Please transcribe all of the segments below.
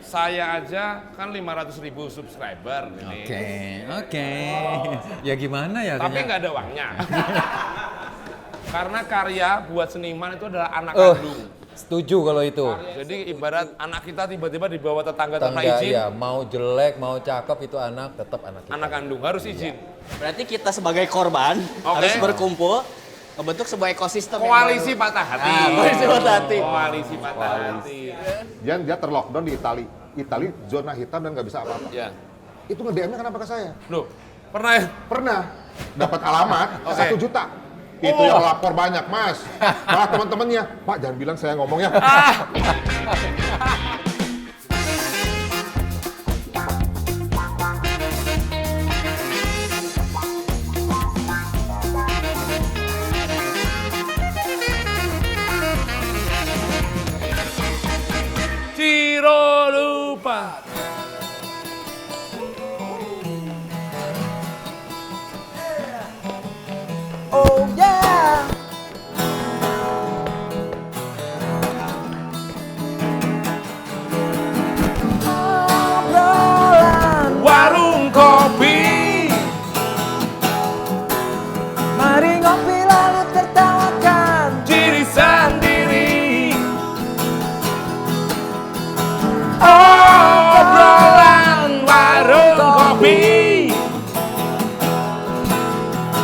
Saya aja kan 500.000 subscriber ini. Oke. Ya gimana ya? Tapi nggak ada uangnya. Karena karya buat seniman itu adalah anak Oh, kandung. setuju kalau itu. Jadi ibarat anak kita tiba-tiba dibawa tetangga tanpa Tangga izin, ya, mau jelek, mau cakep itu anak, tetap anak kita. anak kandung harus izin. Berarti kita sebagai korban harus berkumpul membentuk sebuah ekosistem Koalisi yang baru. patah hati. Koalisi patah hati. Koalisi patah hati. Dia terlockdown di Itali. Itali zona hitam dan nggak bisa apa-apa. Ya. Itu nge-DM-nya kenapa ke saya? Loh, pernah ya? Pernah dapat alamat Oke. 1 juta. Itu yang lapor banyak, Mas. Malah teman-temannya, Pak jangan bilang saya ngomongnya. Ciro lupa. Oh yeah. Warung kopi. Mari ngopi lalu tertawakan. Diri sendiri. Obrolan warung kopi.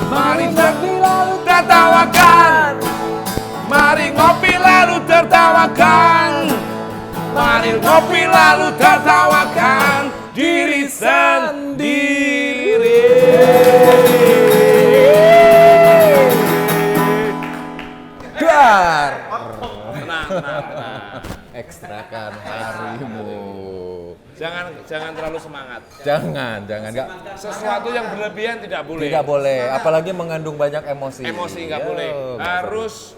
Mari ngopi lalu tertawakan. Mari ngopi lalu tertawakan. Mari ngopi lalu tertawakan diri sendiri. Dar. Tenang, tenang, tenang. Ekstrakan harimu. Jangan terlalu semangat. Jangan enggak. Sesuatu yang berlebihan tidak boleh. Tidak boleh, apalagi mengandung banyak emosi. Emosi nggak Ya, boleh. nggak Harus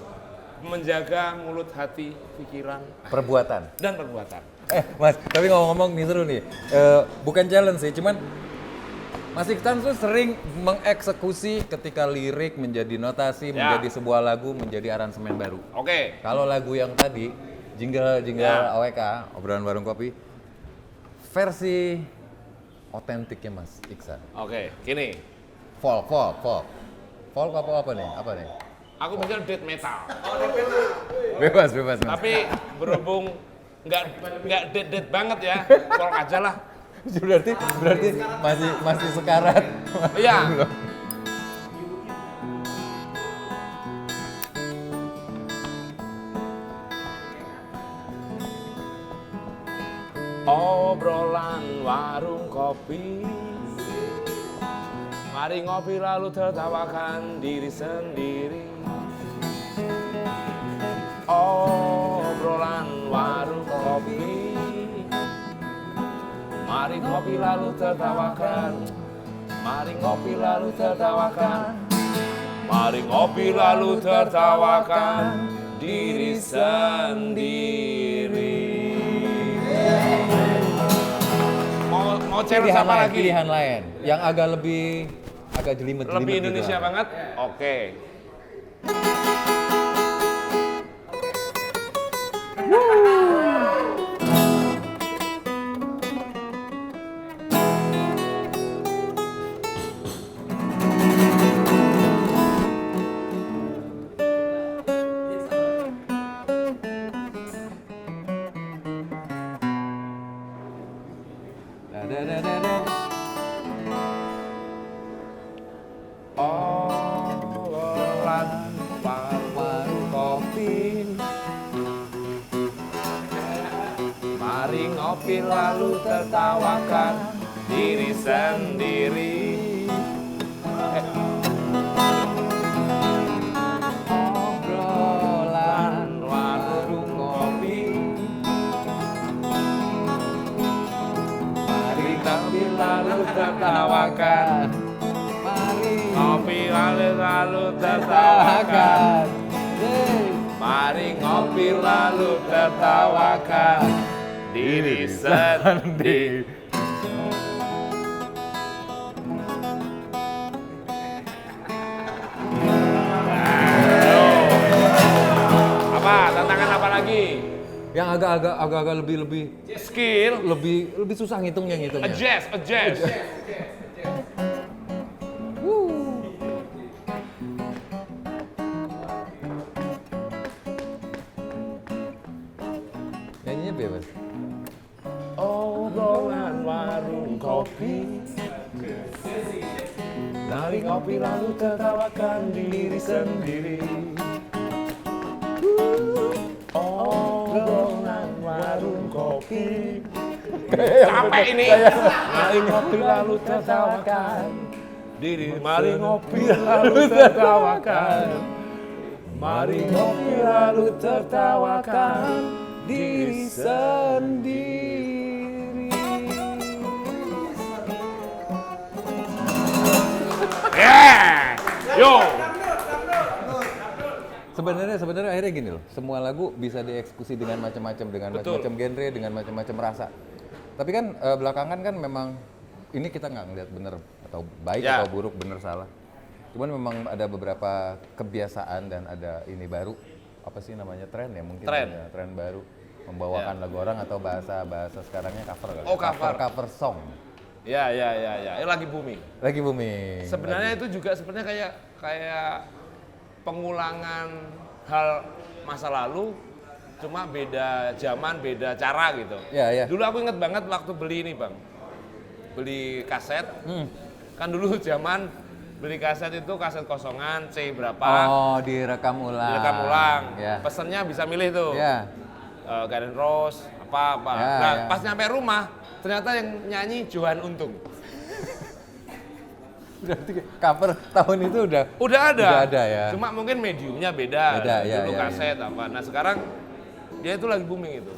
menjaga mulut, hati, pikiran, perbuatan. dan perbuatan. Mas, tapi ngomong-ngomong nih seru nih. Bukan challenge sih, cuman Mas Iksan tuh sering mengeksekusi ketika lirik menjadi notasi, Ya. menjadi sebuah lagu, menjadi aransemen baru. Oke. Kalau lagu yang tadi, jingle Ya. AWK, obrolan warung kopi, versi otentiknya Mas Iksan. Oke, gini. Folk apa nih? Apa nih? Aku mikir death metal. Bebas Mas. Tapi berhubung nggak dead banget ya, folk aja lah. berarti masih sekarat. Iya. Obrolan warung kopi. Mari ngopi lalu tertawakan diri sendiri. Obrolan warung kopi. Mari ngopi lalu tertawakan. Mari ngopi lalu tertawakan. Mari ngopi lalu tertawakan diri sendiri. Mau challenge apa lagi? Pilihan lain yang agak jelimet Lebih Indonesia gitu. banget? Oke. Obrolan warung kopi. Mari ngopi lalu tertawakan diri sendiri. Obrolan warung kopi. Mari ngopi lalu tertawakan. Ngopi lalu tertawakan. Mari ngopi lalu tertawakan diri sendiri. Apa? Tantangan apa lagi? Yang agak-agak lebih skill. lebih susah ngitungnya. Adjust. Nyanyinya bebas. Obrolan warung kopi. Dari kopi lalu tertawakan diri sendiri. Obrolan warung kopi. Capek ini. Mari ngopi lalu tertawakan diri. Mari ngopi lalu tertawakan. Mari ngopi lalu tertawakan diri sendiri. Yeah! Yo! Sebenarnya akhirnya gini loh, semua lagu bisa dieksekusi dengan macam-macam, dengan macam-macam genre, dengan macam-macam rasa. Tapi kan belakangan kan memang ini kita nggak ngeliat bener atau baik atau buruk, bener salah. Cuman memang ada beberapa kebiasaan dan ada ini baru, apa sih namanya, tren ya mungkin. Tren baru membawakan lagu orang atau bahasa sekarangnya cover kali. Oh, cover song. Ya. Ini lagi booming. Lagi. Sebenarnya itu juga sebenarnya kayak pengulangan hal masa lalu, cuma beda zaman, beda cara gitu. Iya. Dulu aku inget banget waktu beli ini Bang, beli kaset. Kan dulu zaman beli kaset itu kaset kosongan C berapa. Oh, direkam ulang. Ya. Pesennya bisa milih tuh. Ya. Guns N' Roses, apa. Ya, Nah, ya. pas nyampe rumah, ternyata yang nyanyi Johan Untung. Berarti cover tahun itu udah ada ya. Cuma mungkin mediumnya beda. Ya, Dulu ya, kaset apa. Nah sekarang dia itu lagi booming itu.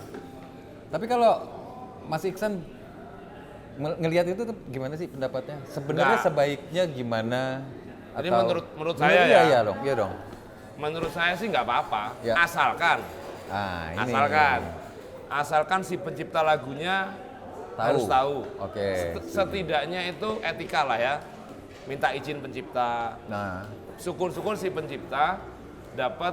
Tapi kalau Mas Iksan ngelihat itu tuh gimana sih pendapatnya? Sebenarnya Nggak. sebaiknya gimana? Jadi Atau menurut saya ya. Iya dong. Menurut saya sih nggak apa-apa. Ya. Asalkan si pencipta lagunya harus tahu. Oke. Setidaknya itu etika lah ya. Minta izin pencipta. Nah, Syukur-syukur si pencipta dapat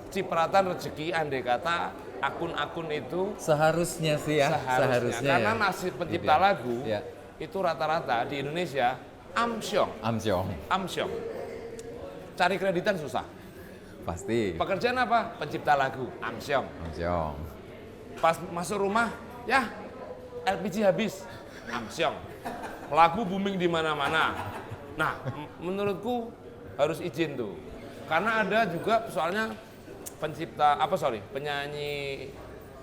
cipratan rezeki, andai kata akun-akun itu seharusnya sih ya. Seharusnya karena ya. nasib pencipta lagu Ya. itu rata-rata di Indonesia amsyong. Cari kreditan susah. Pasti. Pekerjaan apa? Pencipta lagu, amsyong. Pas masuk rumah, ya LPG habis, amsyong. Lagu booming di mana-mana. Nah, menurutku harus izin tuh. Karena ada juga soalnya penyanyi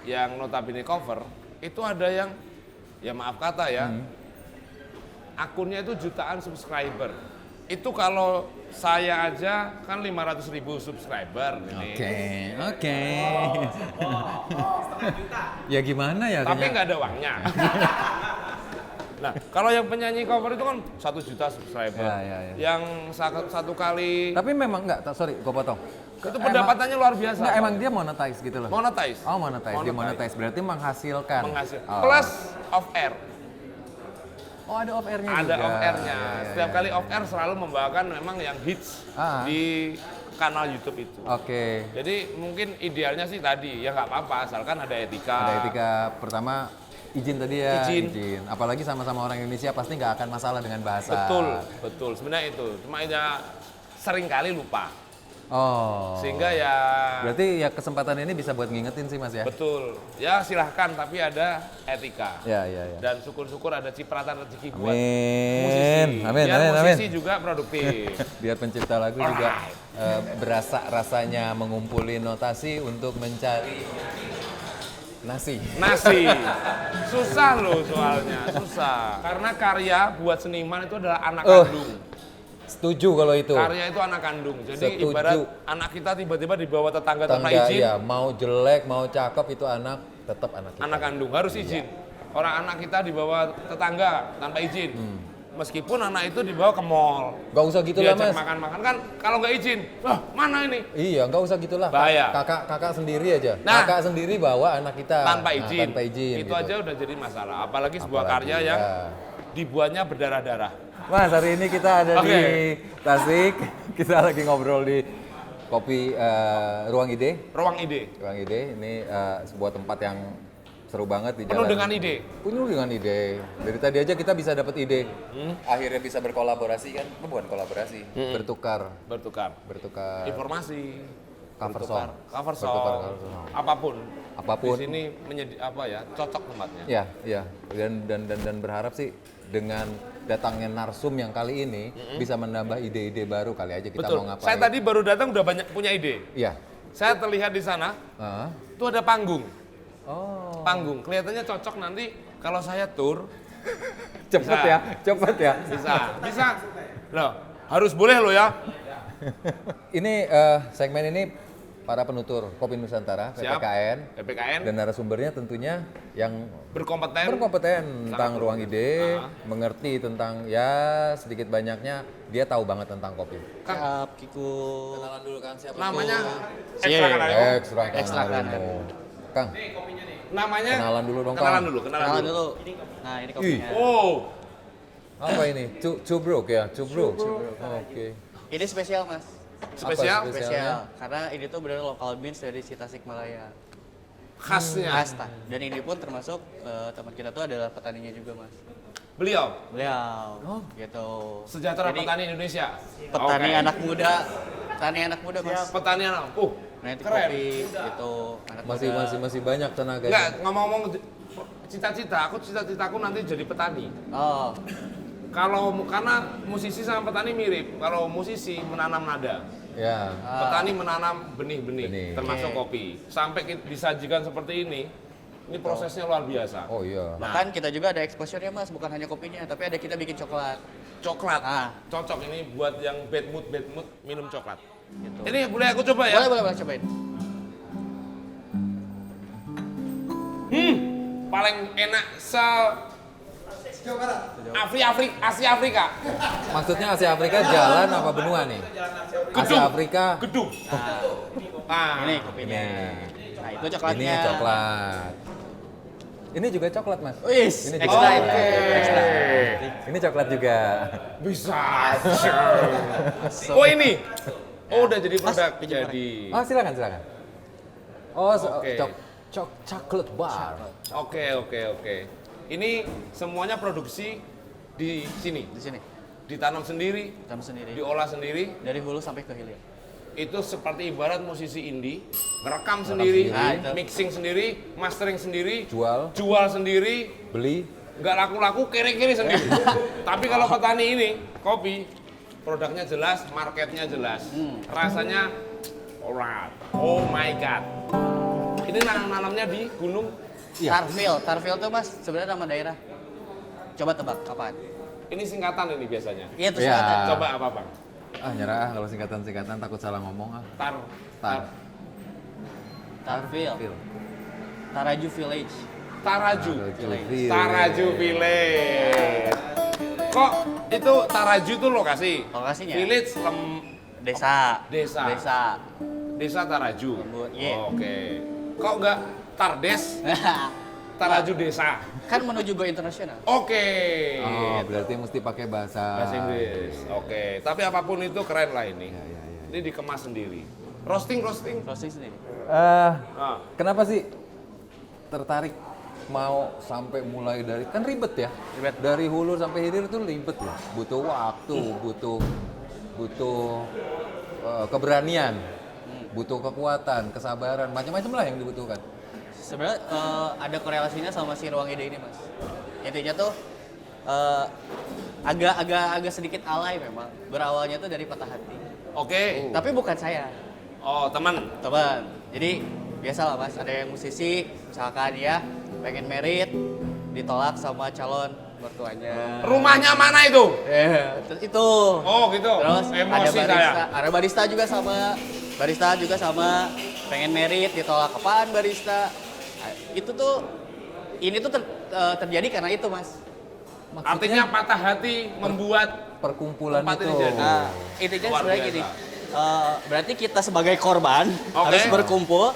yang notabene cover, itu ada yang, ya maaf kata ya, akunnya itu jutaan subscriber. Itu kalau saya aja kan 500.000 subscriber ini. Oke. Ya gimana ya? Tapi nggak ada uangnya. Nah, kalau yang penyanyi cover itu kan 1 juta subscriber. Ya. Yang satu kali Tapi memang sorry, gue potong. itu pendapatannya luar biasa. Enggak, emang dia monetize gitu loh. Monetize. Oh, dia monetize. Berarti menghasilkan. Oh. Plus off air. Oh, ada off air-nya Ada juga. off air-nya. Ya. Setiap kali off air selalu membawakan memang yang hits di kanal YouTube itu. Oke. Jadi mungkin idealnya sih tadi, ya nggak apa-apa, asalkan ada etika. Ada etika. Pertama, izin tadi ya. Izin. Apalagi sama-sama orang Indonesia pasti nggak akan masalah dengan bahasa. Betul. Sebenarnya itu. Cuma ya sering kali lupa. Oh. Sehingga ya... Berarti ya kesempatan ini bisa buat ngingetin sih Mas ya? Betul. Ya silahkan, tapi ada etika. Ya. Dan syukur-syukur ada cipratan rezeki buat Amin. musisi. Amin. Biar Amin. musisi juga produktif. Biar pencipta lagu juga berasa rasanya mengumpulin notasi untuk mencari nasi. Susah loh soalnya, susah. Karena karya buat seniman itu adalah anak kandung. Setuju kalau itu. Karya itu anak kandung. Jadi Setuju. ibarat anak kita tiba-tiba dibawa tetangga tanpa izin. Ya, mau jelek, mau cakep itu tetap anak kita. Anak kandung harus izin. Orang anak kita dibawa tetangga tanpa izin. Meskipun anak itu dibawa ke mall. Gak usah gitu lah Mas. Makan-makan kan kalau nggak izin, wah mana ini? Iya, gak usah gitulah. Bahaya. Kakak sendiri aja. Nah, kakak sendiri bawa anak kita tanpa izin. Itu gitu. Aja udah jadi masalah. Apalagi sebuah karya yang dibuatnya berdarah-darah. Mas, hari ini kita ada di Tasik. Kita lagi ngobrol di Kopi Ruang Ide. Ruang Ide. Ini sebuah tempat yang seru banget di jalan. Penuh dengan ide. Penuh dengan ide. Dari tadi aja kita bisa dapat ide. Akhirnya bisa berkolaborasi kan? Bukan kolaborasi, bertukar. Informasi. Cover song. Apapun. Di Apapun. sini cocok tempatnya. Ya. Dan berharap sih dengan datangnya Narsum yang kali ini bisa menambah ide-ide baru kali aja kita Betul. mau ngapain. Saya tadi baru datang udah banyak punya ide. Iya. Saya terlihat di sana, itu ada panggung. Oh. Panggung, kelihatannya cocok nanti kalau saya tur. Cepet ya. Bisa. Loh, harus boleh loh ya. Ini segmen ini para penutur Kopi Nusantara, Siap. PPKN. Dan narasumbernya tentunya yang berkompeten tentang ruang ide, mengerti tentang ya sedikit banyaknya dia tahu banget tentang kopi. Siap, Kiku. Kenalan dulu Kang, siapa? Namanya Ekstra Ekstra kanan. Kang, namanya kenalan dulu dong kenalan Kang. dulu. Nah, ini kopinya. Oh, Apa ini? Cubruk ya? Cubruk. Oke. Ini spesial, Mas. spesial Apa Spesial. Karena ini tuh benar lokal beans dari si Tasikmalaya. khasnya. Asta. Dan ini pun termasuk teman kita tuh adalah petaninya juga, Mas. Beliau Beliau. Gitu. sejahtera Jadi, petani Indonesia. Petani Oke. anak muda. Petani anak muda, Mas. Petani anak. Nah, itu keren. kopi gitu. Anak muda. Masih banyak tenaganya. Enggak, ngomong-ngomong cita-citaku nanti jadi petani. Oh, Karena musisi sama petani mirip. Kalau musisi menanam nada, Ya. petani menanam benih-benih, Benih. termasuk Oke. kopi. Sampai disajikan seperti ini prosesnya luar biasa. Oh iya. bahkan kita juga ada exposure-nya, Mas, bukan hanya kopinya, tapi ada kita bikin coklat. Coklat, cocok ini buat yang bad mood minum coklat. Gitu. Ini boleh aku coba ya? Boleh cobain. Paling enak Asia Afrika. Maksudnya Asia Afrika jalan apa benua nih? Asia Afrika. Gedung. Ini kopinya. Nah, itu coklatnya. Ini coklat. Ini juga coklat, Mas. Wis, Ini juga extra. coklat. Extra. Ini coklat juga. Bisa. Oh ini. Oh udah jadi Mas, produk. pinjam Jadi. Oh, silakan. Oh, Oke. chocolate bar. Oke. Ini semuanya produksi di sini. Di sini. Ditanam sendiri, Tanam sendiri. diolah sendiri. Dari hulu sampai ke hilir. Itu seperti ibarat musisi indie, ngerekam sendiri, sendiri. Nah, itu. mixing sendiri, mastering sendiri, Jual sendiri, beli. nggak laku-laku kiri-kiri sendiri. Tapi kalau petani ini, kopi, produknya jelas, marketnya jelas, rasanya alright, oh my god. Ini nanam-nanamnya di gunung. Tarfil tuh, Mas, sebenarnya nama daerah. Coba tebak kapan? Ini singkatan ini biasanya. Iya, itu Ya. singkatan. Coba apa bang? Nyerah kalau singkatan takut salah ngomong ah. Tarfil. Taraju Village. Taraju. Village. Taraju Village. Kok itu Taraju tuh lokasi? Lokasinya? Village Desa. Desa Taraju. Lembut, iya. Oke. Kok nggak Tardes? Taraju Desa. Kan menuju go internasional. Oke. Oh, berarti mesti pakai bahasa Inggris. Oke. Tapi apapun itu keren lah ini. Ya. Ini dikemas sendiri. Roasting. Roasting sendiri. Ah. Kenapa sih tertarik mau sampai mulai dari kan ribet ya? Ribet. Dari hulu sampai hilir itu ribet ya. Butuh waktu, butuh keberanian, butuh kekuatan, kesabaran, macam-macam lah yang dibutuhkan. Sebenarnya ada korelasinya sama si ruang ide ini, Mas. Intinya tuh agak sedikit alay memang. Berawalnya tuh dari patah hati. Oke. Tapi bukan saya, Oh teman. teman. Jadi biasa lah, Mas, ada yang musisi misalkan ya pengen merit ditolak sama calon mertuanya. Rumahnya mana itu? Terus itu. Oh gitu. Terus Emosi ada barista juga sama pengen merit ditolak. Apaan barista? Nah, ini tuh terjadi karena itu, Mas. Artinya patah hati membuat Perkumpulan tempat itu. ini jadi. Nah, intinya Luar sebenarnya biasa. gini. Berarti kita sebagai korban Oke. harus berkumpul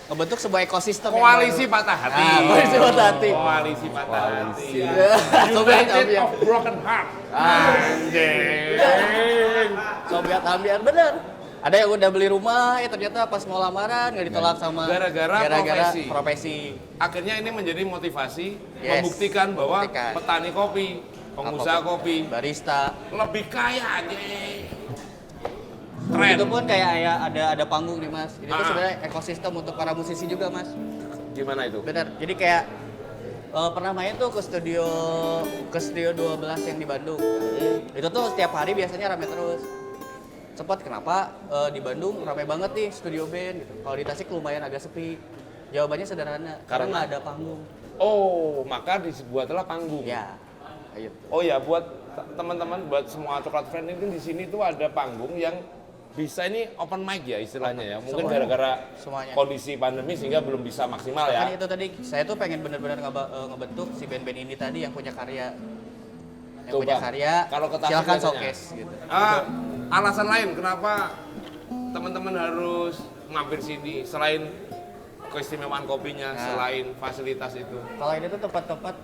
membentuk sebuah ekosistem yang koalisi baru. patah hati. Koalisi patah hati. Koalisi patah hati. Sobat United ambiar. of broken heart. Anjing. Sobat ambiar bener. Ada yang udah beli rumah, ternyata pas mau lamaran nggak ditolak sama gara-gara profesi. Akhirnya ini menjadi motivasi Yes, membuktikan bahwa membuktikan. petani kopi, pengusaha kopi barista. lebih kaya aja. Keren. Itu pun kayak ada panggung nih mas. Ini tuh Ah. sebenarnya ekosistem untuk para musisi juga mas. Gimana itu? Bener. Jadi kayak pernah main tuh ke studio 12 yang di Bandung. Itu tuh setiap hari biasanya rame terus. Sempat kenapa di Bandung rame banget nih studio band gitu. Kalau di Tasik lumayan agak sepi. Jawabannya sederhana, karena nggak ada panggung. Oh, maka dibuatlah panggung. Ya, ayo. Oh ya, buat teman-teman, buat semua coklat friend ini di sini tuh ada panggung yang bisa ini open mic ya istilahnya ya. Mungkin Semuanya. gara-gara Semuanya. kondisi pandemi sehingga belum bisa maksimal Kan ya. itu tadi, saya tuh pengen bener-bener ngebentuk si band-band ini tadi yang punya karya. Yang Coba, punya karya, kalau ke Tasik silakan biasanya. showcase gitu. Alasan lain kenapa teman-teman harus mampir sini selain keistimewaan kopinya, selain fasilitas itu. Kalau ini tuh tempat-tempat,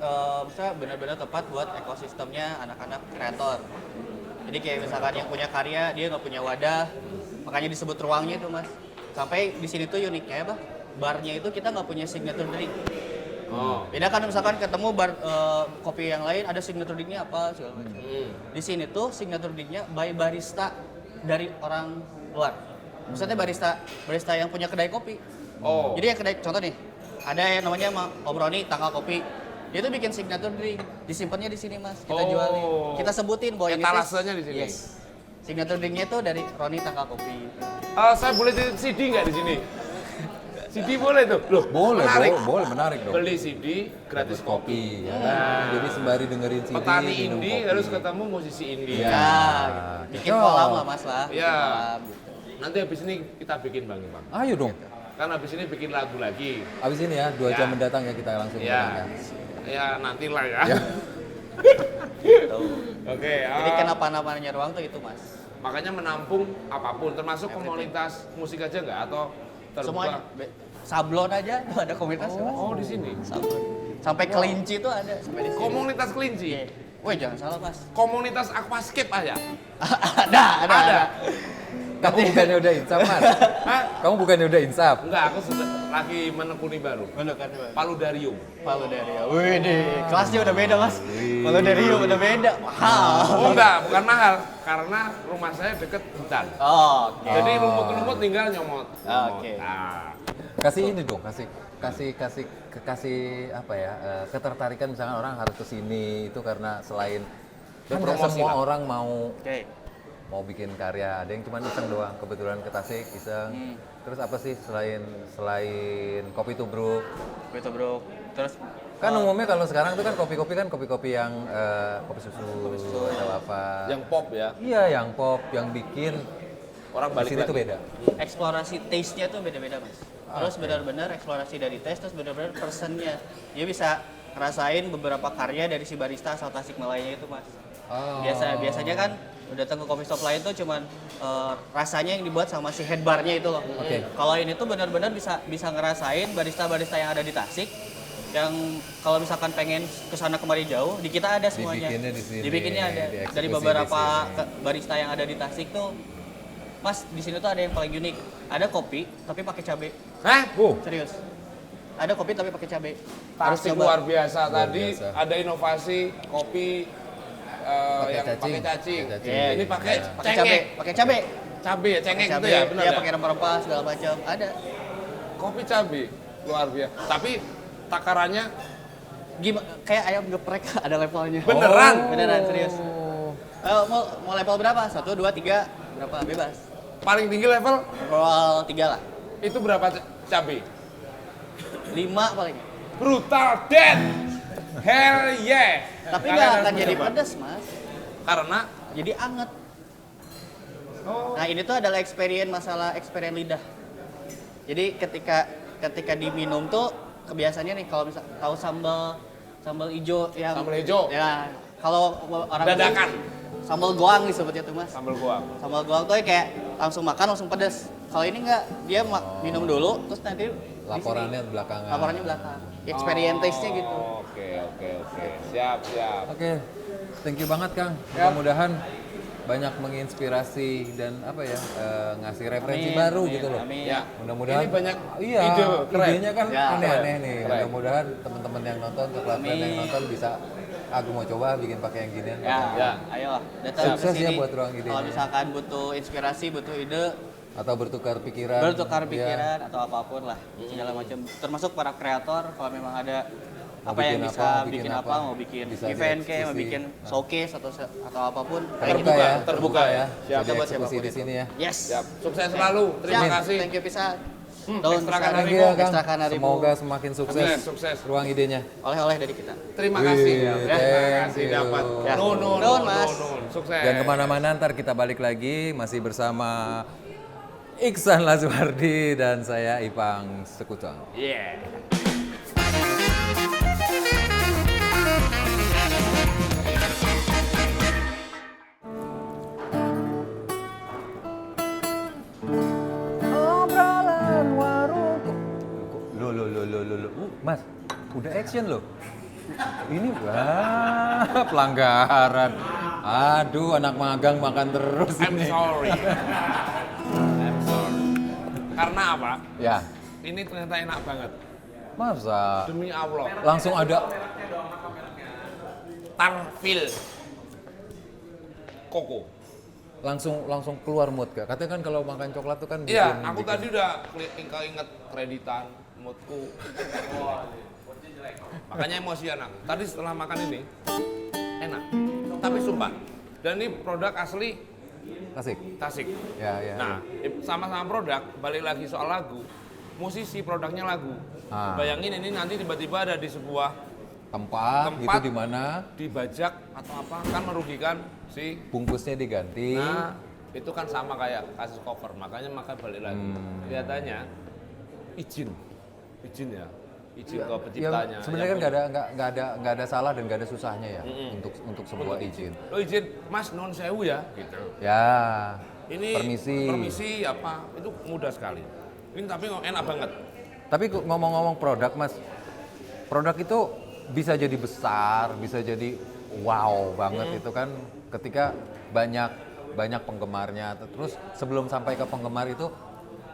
misalnya benar-benar tepat buat ekosistemnya anak-anak kreator. Jadi kayak misalkan yang punya karya, dia nggak punya wadah, makanya disebut ruangnya itu mas. Sampai di sini tuh uniknya apa? Barnya itu kita nggak punya signature drink. Oh. Beda kan misalkan ketemu bar kopi yang lain ada signature drinknya apa segala macam. Di sini tuh signature drinknya by barista dari orang luar. Maksudnya barista yang punya kedai kopi. Oh. Jadi yang kedai, contoh nih, ada yang namanya Om Roni Tanggal Kopi. Dia tuh bikin signature drink, disimpannya di sini mas, kita jualin. Kita sebutin bahwa ini Etalasenya di sini. Yes. Signature drinknya tuh dari Roni Tanggal Kopi. Saya boleh titip CD nggak di sini? CD boleh tuh? Loh, Boleh, menarik. boleh, menarik dong. Beli CD, gratis kopi. Ya. Jadi sembari dengerin CD, Petani minum indie kopi. harus ketemu musisi indie. Ya. Ya, bikin cocok. kolam lah mas lah. Ya. Kolam, gitu. Nanti habis ini kita bikin Bang Imam. Ayo dong. Kan habis ini bikin lagu lagi. Abis ini ya, 2 Ya. jam mendatang ya kita langsung Ya. berangkat. Ya, nantilah ya. Ya. Tuh. Oke, Jadi kenapa-napanya ruang tuh itu mas. makanya menampung apapun, termasuk komunitas musik aja nggak atau terbuka? Semuanya. Sablon aja tuh ada komunitas mas. Oh, di sini. Sablon. Sampai kelinci tuh ada sampai di sini. Komunitas kelinci. Iya. Woi jangan salah mas. Komunitas aquascape aja. ada. Kamu bukannya udah insaf, Mas? Hah? Kamu bukannya udah insaf? Enggak, aku sudah lagi menekuni baru. Bener kan mas. Paludarium. Palu dari ya. Wih deh, kelasnya udah beda mas. Palu dari udah beda. Mahal. Oh enggak, bukan mahal. Karena rumah saya deket hutan. Oh, oke. Jadi rumput-rumput tinggal nyomot. Oke. Nah, Kasih ini dong, kasih apa ya? Ketertarikan misalkan orang harus ke sini itu karena selain kan nggak promosi semua lah. orang Oke. mau bikin karya, ada yang cuma iseng doang, kebetulan ke Tasik iseng. Terus apa sih selain kopi tubruk? Gitu bro. Terus Kan umumnya kalau sekarang tuh kan kopi-kopi yang kopi susu atau apa. yang pop ya. Iya, yang pop, yang bikin Orang di balik sini lagi. tuh beda. eksplorasi taste-nya tuh beda-beda mas. Terus benar-benar eksplorasi dari taste, terus benar-benar personnya. Dia bisa ngerasain beberapa karya dari si barista asal Tasikmalaya itu mas. Oh. Biasanya kan udah datang ke coffee shop lain tuh cuman rasanya yang dibuat sama si head bar-nya itu loh. Oke. Kalau ini tuh benar-benar bisa ngerasain barista-barista yang ada di Tasik yang kalau misalkan pengen kesana kemari jauh di kita ada semuanya. Dibikinnya di sini, Dibikinnya ada dieksekusi dari di beberapa sini. barista yang ada di Tasik tuh. Mas, di sini tuh ada yang paling unik. Ada kopi tapi pakai cabai. Hah? Serius. Ada kopi tapi pakai cabai. Tasik luar biasa. Luar Tadi biasa. ada inovasi kopi yang pakai cacing. Pakai cacing. Iya, Ini pakai pakai cabai, cengek. pakai cabai. Cabai ya, cengek itu Cabai, ya, benar iya, ya? pakai rempah-rempah segala macam. Ada. Kopi cabai luar biasa. Tapi takarannya Gimana? Kayak ayam geprek ada levelnya. Beneran? Beneran, serius. Mau level berapa? 1, 2, 3, berapa? Bebas. paling tinggi level Level 3 lah. itu berapa cabai? 5 paling. Brutal dead. Hell yeah. Tapi Kalian nggak harus akan jadi mencoba. pedas, Mas. Karena Jadi anget. oh, Nah, ini tuh adalah masalah experience lidah. Jadi ketika diminum tuh kebiasaannya nih kalau misal tahu sambal hijau yang Sambal hijau. Ya, kalau orang Dadakan. sambal goang disebutnya tuh, Mas. sambal goang. Sambal goang tuh kayak langsung makan langsung pedas. Kalau ini enggak, dia minum dulu terus nanti di Laporannya sini. belakangan. Laporannya belakang. Experience taste-nya gitu. Oke. Siap. Oke, thank you banget Kang. Mudah-mudahan banyak menginspirasi dan apa ya ngasih referensi baru gitu loh. Amin. Ya. Mudah-mudahan Ini banyak iya, ide keren. idenya kan Ya, aneh-aneh nih. Keren. Mudah-mudahan teman-teman yang nonton, coklat friend yang nonton bisa aku mau coba bikin pakai yang ginian. Ya, Ya. ayo datang ke Sukses ya sini. buat ruang idenya. Kalau misalkan butuh inspirasi, butuh ide, Atau bertukar pikiran. bertukar ya. pikiran atau apapun lah, segala macam. Termasuk para kreator kalau memang ada Mau apa yang bikin bisa apa, bikin bikin apa, apa, mau bikin bisa event kayak mau dieksekusi. bikin showcase atau apapun. Terbuka ya, terbuka ya. Siap. Siap buat Eksekusi siapapun di itu. sini ya. Yes. Siap. Sukses selalu. Terima Siap. kasih. Thank you pisan. ekstrakan Thank harimu. you ya, Kang. Ekstrakan harimu. Semoga semakin sukses. Sukses. Ruang idenya. Oleh-oleh dari kita. Terima kasih. Wih, Ya, thank terima kasih you. dapat. Ya. No, Nuhun, Mas. Sukses. Dan kemana-mana ntar kita balik lagi masih bersama Iksan Lazuardi dan saya Ipang Sekutang. Yeah. Obrolan warung. Lo. Mas, udah action loh. Ini pelanggaran. Aduh, anak magang makan terus I'm ini. sorry. I'm sorry. Karena apa? Ya, Ini ternyata enak banget. masa Demi Allah. langsung ada Tarfil. Koko. langsung keluar mood Kak. Katanya kan kalau makan coklat tuh kan Iya, aku bikin- tadi udah inget kreditan moodku. Makanya emosian aku. Tadi setelah makan ini enak. Tapi sumpah. Dan ini produk asli Asik. Tasik. Ya. Nah, sama-sama produk, balik lagi soal lagu. Musisi produknya lagu. Ah. Bayangin ini nanti tiba-tiba ada di sebuah tempat gitu Tempat. di mana dibajak atau apa kan merugikan si. bungkusnya diganti. Nah, itu kan sama kayak kasus cover. Makanya balik lagi. Kelihatannya izin ya. Izin ke penciptanya. Ya, sebenarnya kan nggak ada salah dan nggak ada susahnya ya untuk sebuah izin. Lo izin, Mas non sewu ya, gitu. Ya. Ini permisi. apa? Itu mudah sekali. Ini tapi enak banget. Tapi ngomong-ngomong produk, Mas. Produk itu bisa jadi besar, bisa jadi wow banget itu kan ketika banyak penggemarnya. Terus sebelum sampai ke penggemar itu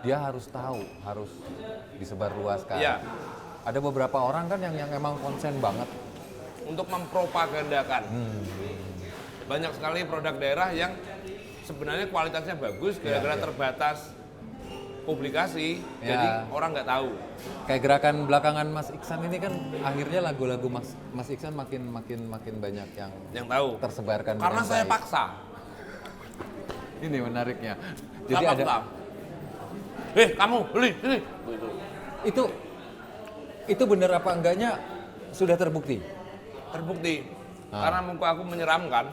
dia harus tahu, harus disebarluaskan. Iya. Ada beberapa orang kan yang emang konsen banget. Untuk mempropagandakan. Banyak sekali produk daerah yang sebenarnya kualitasnya bagus, gara-gara Iya. terbatas publikasi, Ya. jadi orang nggak tahu. Kayak gerakan belakangan Mas Iksan ini kan akhirnya lagu-lagu Mas Iksan makin banyak yang Yang tahu. tersebarkan Karena dengan saya baik. paksa. Ini menariknya. Jadi Saya ada paksa. Kamu beli sini. Gitu. itu bener apa enggaknya sudah terbukti. Terbukti. Karena muka aku menyeramkan,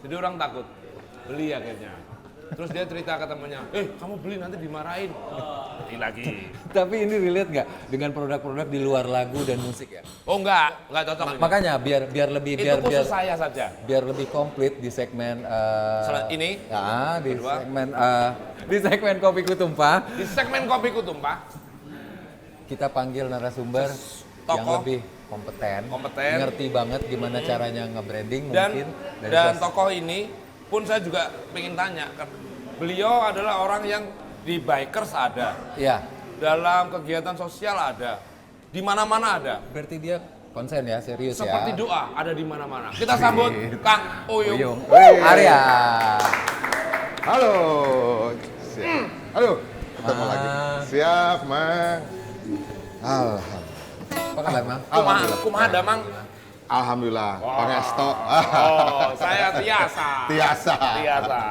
jadi orang takut. Beli akhirnya. Terus dia cerita ke temannya, kamu beli nanti dimarahin. Beli lagi. Tapi ini relate nggak dengan produk-produk di luar lagu dan musik ya? Oh enggak cocok. ini. Makanya biar lebih Itu khusus saya saja. biar lebih komplit di segmen Ini? Ya, Kedua. di segmen Kopiku Tumpah Di segmen Kopiku Tumpah, kita panggil narasumber yang Tokoh. lebih kompeten, ngerti banget gimana caranya nge-branding dan mungkin tokoh ini pun saya juga pengen tanya, beliau adalah orang yang di bikers ada, ya, dalam kegiatan sosial ada, di mana-mana ada. berarti dia konsen ya, serius Seperti ya. doa ada di mana-mana. Kita sambut Kang Uyung. Arya. Halo. Siap. Halo. Ketemu lagi. Siap, Mang. Alhamdulillah. Apa kabar, Mang? Kumaha damang? Alhamdulillah. Pangesto. Oh, saya Tiasa. Tiasa.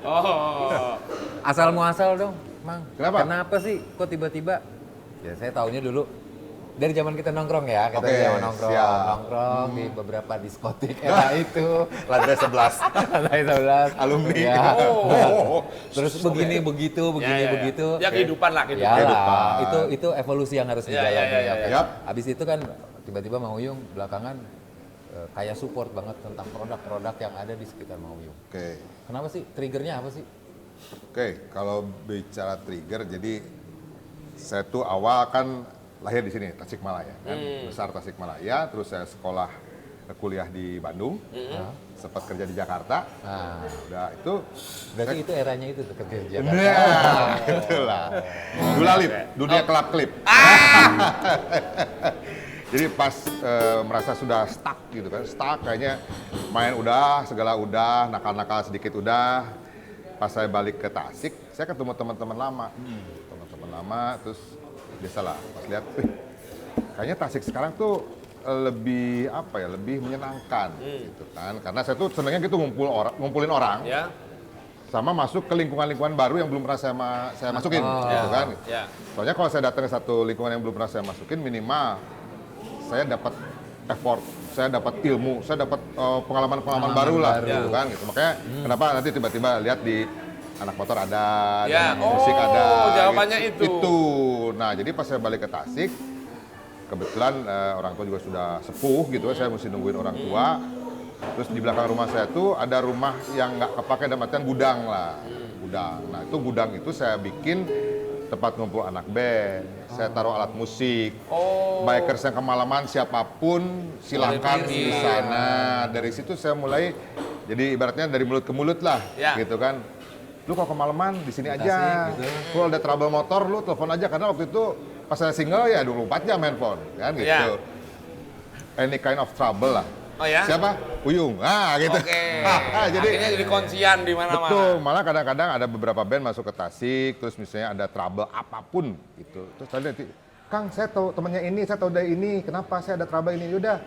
Oh. Asal muasal dong, Mang. Kenapa? Kenapa sih kok tiba-tiba? Ya saya taunya dulu dari zaman kita nongkrong ya, kita Oke, zaman nongkrong, siap. nongkrong di beberapa diskotik era itu. Lantai 11. Lantai 11. Alumni. Ya. Oh. Terus begini begitu, begitu. Ya kehidupan lah, Ya kehidupan. lah, itu evolusi yang harus Ya, dijalani. ya. Oke. Yap. Habis itu kan tiba-tiba Mang Uyung belakangan kayak support banget tentang produk-produk yang ada di sekitar Mang Uyung. Oke. Kenapa sih? Triggernya apa sih? Oke, kalau bicara trigger, jadi saya tuh awal kan lahir di sini, Tasikmalaya kan, besar Tasikmalaya, terus saya sekolah kuliah di Bandung, sempat kerja di Jakarta. Nah, Udah itu, berarti itu eranya itu tuh kerja di Jakarta. nah, itulah. Dulalip, dunia kelap klip. Jadi pas merasa sudah stuck gitu kan, stuck kayaknya main udah, segala udah, nakal-nakal sedikit udah. Pas saya balik ke Tasik, saya ketemu teman-teman lama. Teman-teman lama, terus biasalah pas lihat, kayaknya Tasik sekarang tuh lebih apa ya, lebih menyenangkan gitu kan. Karena saya tuh senangnya gitu ngumpulin orang. Ya. Sama masuk ke lingkungan-lingkungan baru yang belum pernah saya masukin gitu kan. Ya. Soalnya kalau saya datang ke satu lingkungan yang belum pernah saya masukin, minimal saya dapat effort, saya dapat ilmu, saya dapat pengalaman-pengalaman baru lah gitu kan gitu. Makanya kenapa nanti tiba-tiba lihat di anak motor ada, Ya. dan musik ada. Jawabannya gitu. itu. Nah, jadi pas saya balik ke Tasik, kebetulan orang tua juga sudah sepuh gitu, saya mesti nungguin orang tua. Terus di belakang rumah saya tuh ada rumah yang nggak kepake dalam artian gudang lah, gudang. Nah itu gudang itu saya bikin tempat ngumpul anak band, saya taruh alat musik, bikers yang kemalaman siapapun silakan Boleh di pergi. sana. Dari situ saya mulai, jadi ibaratnya dari mulut ke mulut lah, Ya. gitu kan. Lu kalau kemalaman di sini Tasik, aja, gitu. kalau ada trouble motor lu telepon aja, karena waktu itu pas saya single ya 24 jam handphone, kan gitu. Ya. Any kind of trouble lah. Oh ya? Siapa? Uyung. Ah, gitu. Oke. Jadi Akhirnya jadi kuncian di mana-mana. betul. Malah kadang-kadang ada beberapa band masuk ke Tasik, terus misalnya ada trouble apapun gitu. Terus saya lihat, Kang, saya tahu temannya ini, saya tahu dari ini. Kenapa saya ada trouble ini? Yaudah.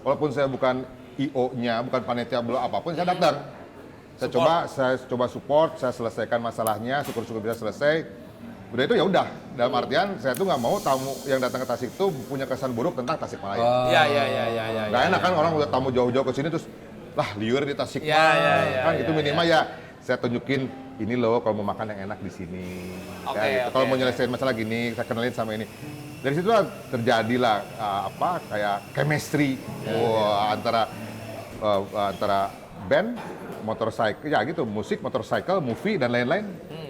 Walaupun saya bukan IO-nya, bukan panitia belum apapun, saya datang. Saya coba support, saya selesaikan masalahnya, syukur-syukur bisa selesai. Udah itu ya udah. Dalam artian saya tuh nggak mau tamu yang datang ke Tasik itu punya kesan buruk tentang Tasikmalaya. Iya, iya, iya, iya, iya. Gak enak kan orang udah tamu jauh-jauh ke sini terus lah liur di Tasik Ya, ya, ya, kan ya, itu minimal ya saya tunjukin ini loh kalau mau makan yang enak di sini. Oke, Kayak gitu. oke, Kalau mau oke. nyelesain masalah gini saya kenalin sama ini. Dari situ terjadilah kayak chemistry antara band, motorcycle ya gitu, musik, motorcycle, movie dan lain-lain.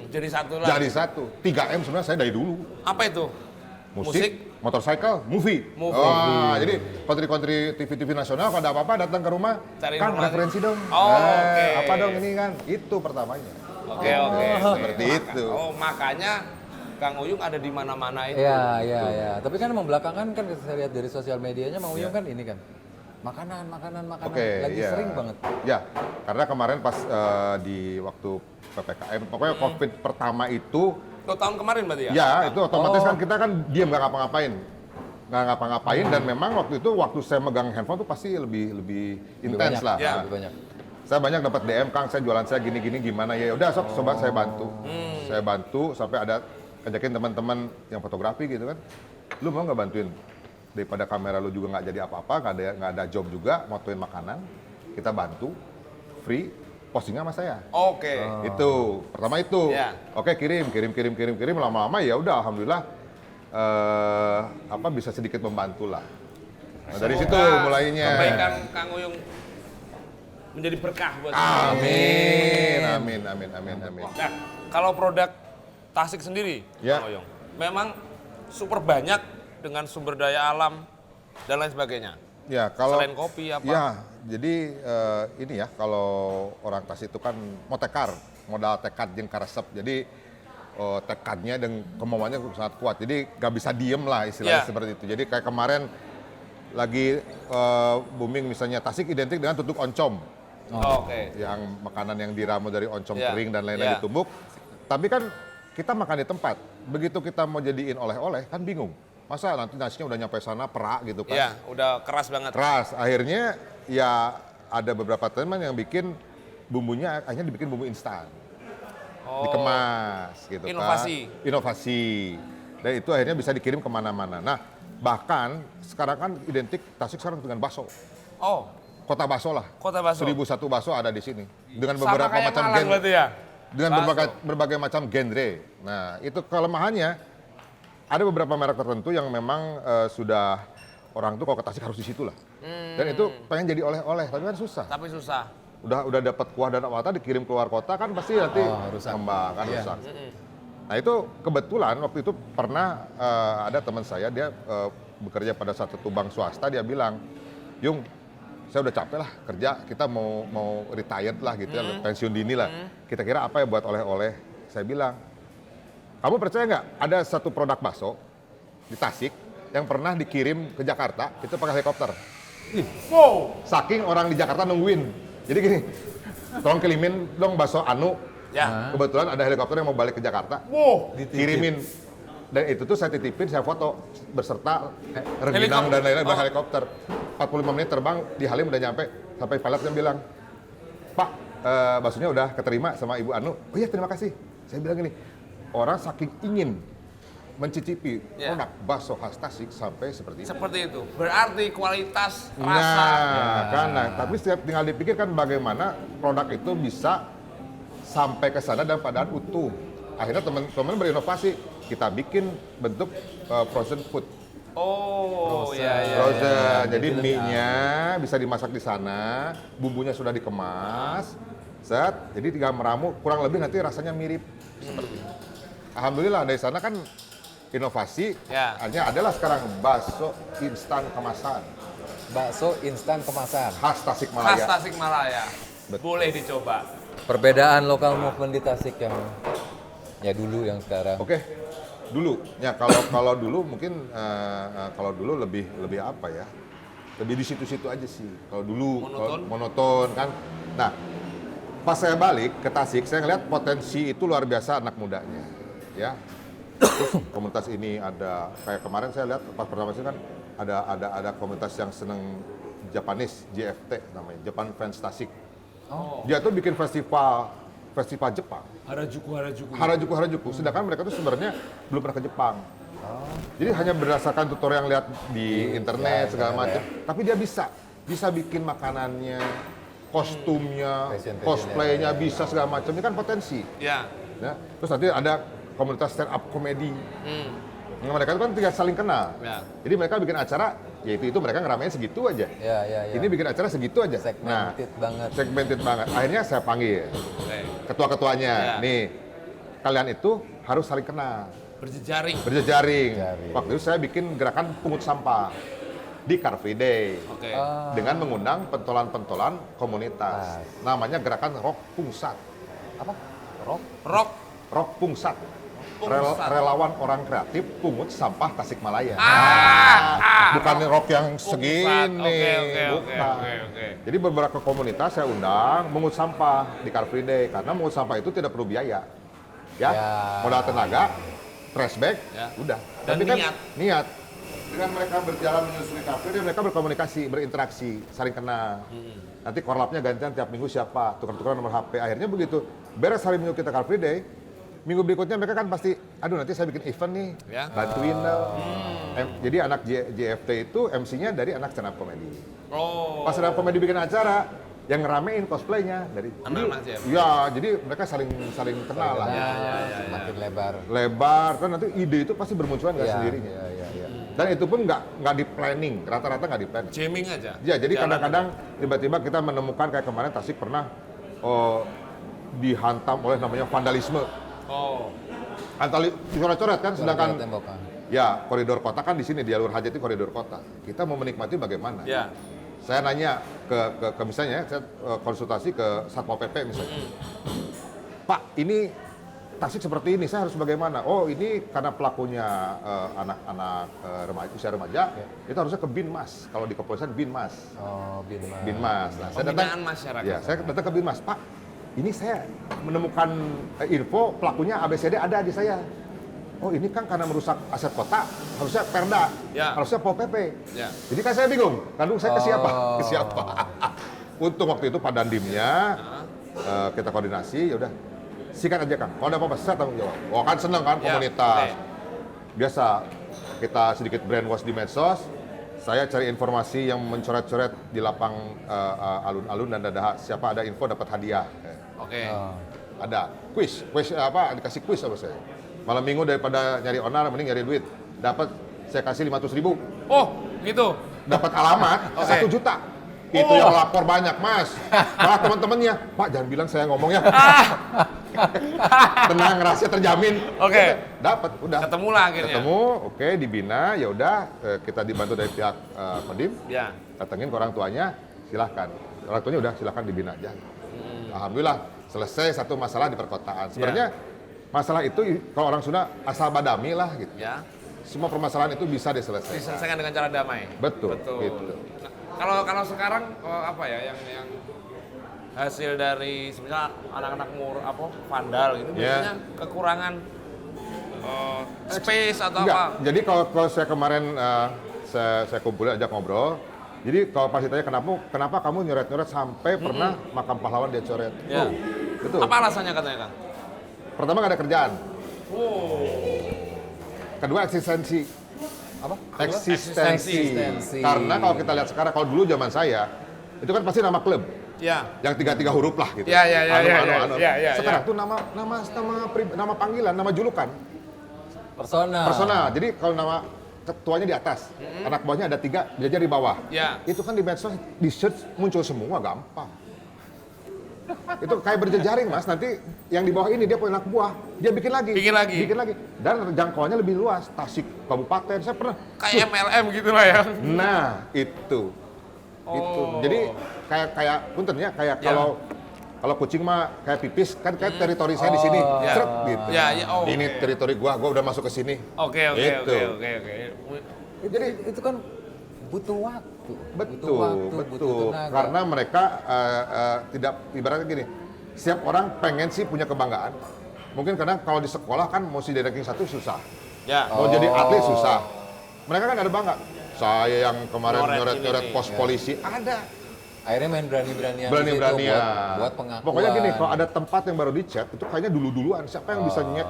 Jadi satu lah. Jadi satu. 3M sebenarnya saya dari dulu. Apa itu? Musik, motorcycle, movie. Movie. Wah, jadi kontri-kontri TV-TV nasional kalau ada apa-apa datang ke rumah, Cari Kang informasi. referensi dong. Oh, oke. Apa dong ini kan? Itu pertamanya. Oke, oke. Seperti itu. Oh, makanya Kang Uyung ada di mana-mana itu. Iya, iya, iya. Tapi kan emang belakangan kan saya lihat dari sosial medianya Mang Uyung kan ini kan. Makanan. Oke, Lagi iya. sering banget. Ya, karena kemarin pas di waktu PPKM, pokoknya COVID pertama itu, Oh, tahun kemarin berarti ya? ya itu otomatis kan kita kan diam nggak ngapa-ngapain. Nggak ngapa-ngapain dan memang waktu itu waktu saya megang handphone tuh pasti lebih intens banyak, lah. Ya. Lebih banyak. Saya banyak dapat DM, Kang, saya jualan saya gini-gini gimana ya? Udah, sok coba saya bantu. Saya bantu sampai ada ngajakin teman-teman yang fotografi gitu kan. Lu mau nggak bantuin? Daripada kamera lu juga nggak jadi apa-apa, nggak ada job juga, motoin makanan, kita bantu, free, postingnya sama saya. Oke. Itu pertama itu. Ya. Oke, kirim, lama-lama ya udah, alhamdulillah bisa sedikit membantu lah. Nah, dari situ Semoga mulainya. Kebaikan Kang Uyung menjadi berkah buat Amin. Nah, kalau produk Tasik sendiri, Ya. Kang Uyung, memang super banyak dengan sumber daya alam dan lain sebagainya. Ya, kalau Selain kopi apa? Ya, jadi ini ya kalau orang Tasik itu kan motekar, modal tekad jeung karesep. Jadi tekadnya dan kemauannya sangat kuat. Jadi nggak bisa diem lah istilahnya Ya. seperti itu. Jadi kayak kemarin lagi booming misalnya Tasik identik dengan tutuk oncom. Oke. Yang makanan yang diramu dari oncom Ya. kering dan lain-lain Ya. ditumbuk. Tapi kan kita makan di tempat. Begitu kita mau jadiin oleh-oleh kan bingung. Masa nanti nasinya udah nyampe sana perak gitu kan. Ya, udah keras banget. Keras. Akhirnya ya ada beberapa teman yang bikin bumbunya akhirnya dibikin bumbu instan. Dikemas gitu Inovasi. kan. Inovasi. Dan itu akhirnya bisa dikirim kemana-mana. Nah bahkan sekarang kan identik Tasik sekarang dengan bakso. Oh, Kota bakso lah. Kota bakso. 1001 bakso ada di sini. Dengan sama beberapa kayak macam Malang genre. berarti ya? Dengan Bakso. berbagai macam genre. Nah itu kelemahannya ada beberapa merek tertentu yang memang sudah orang tuh kalau ke Tasik harus di situ lah. Dan itu pengen jadi oleh-oleh, tapi kan susah. Tapi susah. Udah dapat kuah dan awalnya dikirim keluar kota kan pasti nanti rusak. ngembang kan Iya. rusak. Nah itu kebetulan waktu itu pernah ada teman saya dia bekerja pada satu bank swasta, dia bilang, Yung saya udah capek lah kerja, kita mau retired lah gitu ya, pensiun dini lah. Kita kira apa ya buat oleh-oleh? Saya bilang, kamu percaya nggak ada satu produk bakso di Tasik yang pernah dikirim ke Jakarta itu pakai helikopter. Wow. Saking orang di Jakarta nungguin. Jadi gini, tolong kirimin dong bakso Anu. Ya. Kebetulan ada helikopter yang mau balik ke Jakarta. Wow. Kirimin. Dan itu tuh saya titipin, saya foto beserta rengginang dan lain-lain dari helikopter. 45 menit terbang di Halim udah nyampe, sampai pilotnya bilang, Pak, baksonya udah keterima sama Ibu Anu. Oh iya terima kasih. Saya bilang gini, orang saking ingin mencicipi produk bakso khas Tasik sampai seperti ini. Seperti itu. Berarti kualitas rasa. Tapi setiap tinggal dipikirkan bagaimana produk itu bisa sampai ke sana dan padahal utuh. Akhirnya teman-teman berinovasi, kita bikin bentuk frozen food. Oh, iya. Frozen. Jadi mie-nya bisa dimasak di sana, bumbunya sudah dikemas, set. Jadi tinggal meramu, kurang lebih nanti rasanya mirip seperti ini. Alhamdulillah dari sana kan inovasi, hanya adalah sekarang bakso instan kemasan. Bakso instan kemasan. Khas Tasikmalaya. Khas Tasikmalaya. Boleh dicoba. Perbedaan lokal movement di Tasik yang ya dulu yang sekarang. Oke, dulu. Ya kalau dulu mungkin kalau dulu lebih apa ya? Lebih di situ-situ aja sih. Kalau dulu monoton kan. Nah, pas saya balik ke Tasik, saya ngeliat potensi itu luar biasa anak mudanya. Ya. Terus komunitas ini ada kayak kemarin saya lihat pas pertama sih kan ada komunitas yang seneng Japanese, JFT namanya, Japan Fans Tasik. Dia tuh bikin festival Jepang. Harajuku. Sedangkan mereka tuh sebenarnya belum pernah ke Jepang. Jadi hanya berdasarkan tutorial yang lihat di internet segala macam. Tapi dia bisa bikin makanannya, kostumnya, cosplaynya bisa segala macam. Ini kan potensi. Ya. Terus nanti ada komunitas stand up comedy. Mereka itu kan tinggal saling kenal. Jadi mereka bikin acara, yaitu mereka ngeramein segitu aja. Ini bikin acara segitu aja. Segmented banget. Akhirnya saya panggil ketua-ketuanya. Nih, kalian itu harus saling kenal. Berjejaring. Waktu itu saya bikin gerakan pungut sampah di Car Free Day. Dengan mengundang pentolan-pentolan komunitas. Namanya gerakan Rock Pungsat. Apa? Rock Pungsat. Relawan orang kreatif pungut sampah Tasikmalaya. Bukan rock yang segini. Bukan. Jadi beberapa komunitas saya undang mengut sampah di Car Free Day karena mengut sampah itu tidak perlu biaya. Modal tenaga, trash bag, udah. Dan tapi kan niat. Dengan mereka berjalan menyusuri Car Free Day, mereka berkomunikasi, berinteraksi, saling kenal. Nanti korlapnya gantian tiap minggu siapa, tukar-tukaran nomor HP. Akhirnya begitu. Beres hari minggu kita Car Free Day, minggu berikutnya mereka kan pasti, aduh nanti saya bikin event nih, bantuin dong. Jadi anak JFT itu MC-nya dari anak stand up comedy. Pas stand up comedy bikin acara, yang ngeramein cosplaynya dari anak-anak JFT. Ya, jadi mereka saling kenal lah. Semakin lebar. Kan nanti ide itu pasti bermunculan nggak sendirinya. Dan itu pun nggak di planning, rata-rata nggak di planning. Jamming aja. Ya, jadi kadang-kadang tiba-tiba kita menemukan kayak kemarin Tasik pernah dihantam oleh namanya vandalisme. Dicoret-coret kan, sedangkan ya koridor kota kan di sini di Jalur Hajat itu koridor kota. Kita mau menikmati bagaimana? Saya nanya ke misalnya, saya konsultasi ke Satpol PP misalnya. Pak, ini Tasik seperti ini, saya harus bagaimana? Oh, ini karena pelakunya anak-anak usia remaja, itu harusnya ke Binmas. Kalau di kepolisian Binmas. Binmas. Nah, saya datang masyarakat. Ya, saya datang ke Binmas, Pak. Ini saya menemukan info pelakunya ABCD ada di saya. Oh, ini kan karena merusak aset kota, harusnya Perda, harusnya Pol PP. Jadi kan saya bingung, lalu saya ke siapa? Ke siapa? Untung waktu itu Pak Dandimnya, kita koordinasi, ya udah. Sikat aja Kang, kalau ada apa-apa saya tanggung jawab. Oh kan seneng kan komunitas. Biasa kita sedikit brainwash di medsos, saya cari informasi yang mencoret-coret di lapang alun-alun dan dadaha, siapa ada info dapat hadiah. Ada quiz apa dikasih quiz sama saya. Malam minggu daripada nyari onar mending nyari duit. Dapat saya kasih 500.000. Oh, gitu. Dapat alamat 1 juta. Itu yang lapor banyak, Mas. Malah teman-temannya, Pak jangan bilang saya ngomongnya. Tenang, rahasia terjamin. Dapat, udah. Ketemu lah akhirnya. Ketemu, dibina, ya udah kita dibantu dari pihak Kodim. Datengin ke orang tuanya. silahkan. Orang tuanya udah silahkan dibina aja. Alhamdulillah selesai satu masalah di perkotaan. Sebenarnya masalah itu kalau orang Sunda asal badami lah gitu. Ya. Semua permasalahan itu bisa diselesaikan. Diselesaikan dengan cara damai. Betul. Betul. Gitu. Nah, kalau sekarang apa ya yang hasil dari sebenarnya anak-anak vandal gitu biasanya kekurangan space atau Enggak. apa? Jadi kalau saya kemarin saya kumpulin ajak ngobrol. Jadi kalau pas ditanya kenapa kamu nyoret-nyoret sampai pernah makam pahlawan dia coret. Ya. Betul. Apa alasannya katanya, Kang? Pertama nggak ada kerjaan. Oh. Kedua eksistensi. Apa? Eksistensi. Eksistensi. Karena kalau kita lihat sekarang, kalau dulu zaman saya, itu kan pasti nama klub. Ya. Yang 3 huruf lah gitu. Ya. Ya. Sekarang tuh nama panggilan, nama julukan. Persona. Jadi kalau nama ketuanya di atas, anak buahnya ada 3, dia di bawah. Ya. Itu kan di medsos, di search muncul semua, gampang. Itu kayak berjejaring Mas, nanti yang di bawah ini dia punya anak buah, dia bikin lagi. Dan jangkauannya lebih luas, Tasik, Kabupaten, saya pernah. Kayak MLM gitu lah ya. Nah, itu. Itu. Jadi kayak punten ya, kayak kalau kucing mah kayak pipis, kan kayak teritori saya di sini, seret gitu. Ya. Oh, ini teritori gua udah masuk ke sini. Oke. Gitu. Jadi itu kan butuh waktu. Betul. Tenaga. Karena mereka tidak, ibaratnya gini, setiap orang pengen sih punya kebanggaan. Mungkin karena kalau di sekolah kan mau si ranking 1 susah. Ya. Mau jadi atlet susah. Mereka kan ada bangga. Saya yang kemarin nyoret-nyoret pos polisi, ada. Akhirnya main berani-beranian. Berani-beranian. Buat pengakuan. Pokoknya gini, kalau ada tempat yang baru dicet, itu kayaknya dulu-duluan. Siapa yang bisa nyet.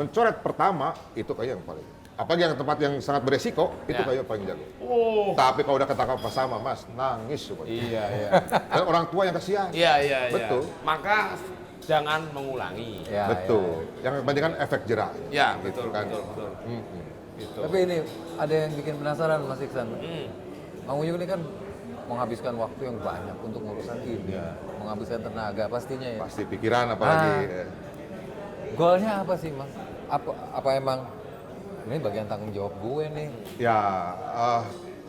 Mencoret pertama, itu kayaknya yang paling. Apalagi yang tempat yang sangat beresiko, itu kayaknya paling jago. Tapi kalau udah ketangkap sama Mas, nangis semuanya. Iya. Dan orang tua yang kasihan. Iya. Betul. Maka jangan mengulangi. Ya, Betul. Yang kebanyakan efek jerak. Ya, Gitu betul. kan. Gitu. Tapi ini ada yang bikin penasaran Mas Iksan. Mang Uyung ini kan menghabiskan waktu yang banyak untuk urusan ini, menghabiskan tenaga pastinya ya. Pasti pikiran apalagi. Goalnya apa sih Mas? Apa emang ini bagian tanggung jawab gue nih? Ya,